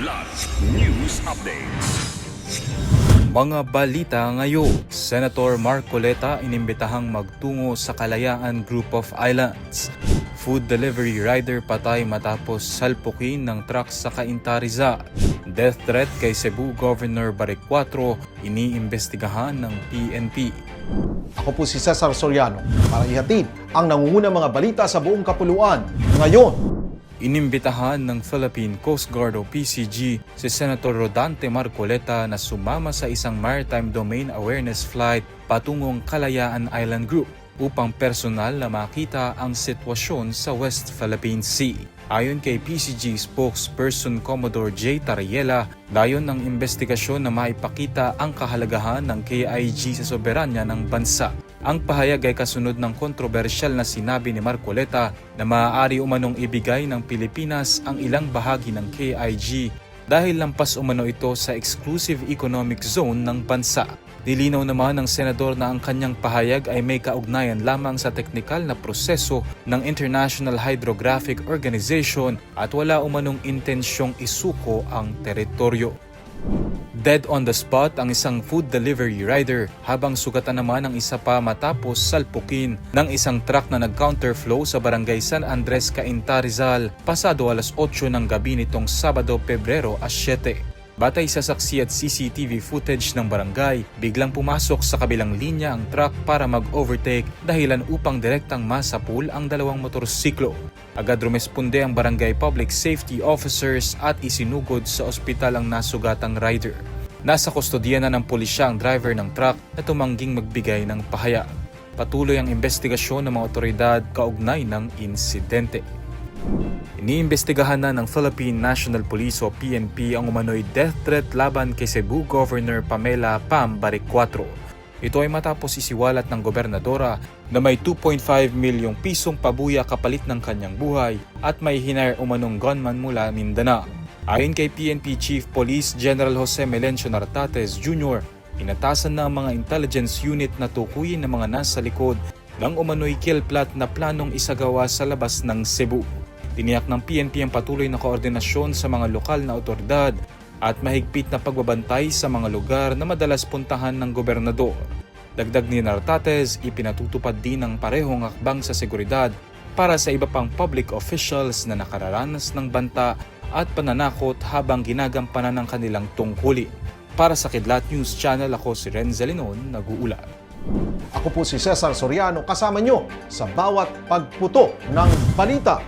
Kidlat News Updates. Mga balita ngayon, Senator Marcoleta inimbitahang magtungo sa Kalayaan Group of Islands. Food delivery rider patay matapos salpukin ng truck sa Cainta, Rizal. Death threat kay Cebu Governor Barik 4, iniimbestigahan ng PNP. Ako po si Cesar Soriano para ihatid ang nangungunang mga balita sa buong kapuluan ngayon. Inimbitahan ng Philippine Coast Guard o PCG si Senator Rodante Marcoleta na sumama sa isang Maritime Domain Awareness Flight patungong Kalayaan Island Group upang personal na makita ang sitwasyon sa West Philippine Sea. Ayon kay PCG spokesperson Commodore J. Tariela, dayon ng investigasyon na maipakita ang kahalagahan ng KIG sa soberanya ng bansa. Ang pahayag ay kasunod ng kontrobersyal na sinabi ni Marcoleta na maaari umanong ibigay ng Pilipinas ang ilang bahagi ng KIG dahil lampas umano ito sa exclusive economic zone ng bansa. Nilinaw naman ng senador na ang kanyang pahayag ay may kaugnayan lamang sa teknikal na proseso ng International Hydrographic Organization at wala umanong intensyong isuko ang teritoryo. Dead on the spot ang isang food delivery rider habang sugatan naman ang isa pa matapos salpukin ng isang truck na nag-counterflow sa barangay San Andres, Cainta, Rizal pasado alas 8 ng gabi nitong Sabado, Pebrero 7. Batay sa saksi at CCTV footage ng barangay, biglang pumasok sa kabilang linya ang truck para mag-overtake dahilan upang direktang masapul ang dalawang motorsiklo. Agad rumesponde ang barangay public safety officers at isinugod sa ospital ang nasugatang rider. Nasa kustodiya na ng pulisya ang driver ng truck na tumangging magbigay ng pahayag. Patuloy ang investigasyon ng mga otoridad kaugnay ng insidente. Iniimbestigahan na ng Philippine National Police o PNP ang umano'y death threat laban kay Cebu Governor Pamela Pam Barik 4. Ito ay matapos isiwalat ng gobernadora na may 2.5 milyong pisong pabuya kapalit ng kanyang buhay at may hinire umanong gunman mula Mindanao. Ayon kay PNP Chief Police General Jose Melencio Nartates Jr., inatasan na ang mga intelligence unit na tukuyin ng mga nasa likod ng umano'y kill plot na planong isagawa sa labas ng Cebu. Tiniyak ng PNP ang patuloy na koordinasyon sa mga lokal na otoridad at mahigpit na pagbabantay sa mga lugar na madalas puntahan ng gobernador. Dagdag ni Nartates, ipinatutupad din ang parehong hakbang sa seguridad para sa iba pang public officials na nakararanas ng banta at pananakot habang ginagampanan ng kanilang tungkulin. Para sa Kidlat News Channel, ako si Renzel Linon, nag-uulat. Ako po si Cesar Soriano kasama nyo sa bawat pagputo ng balita.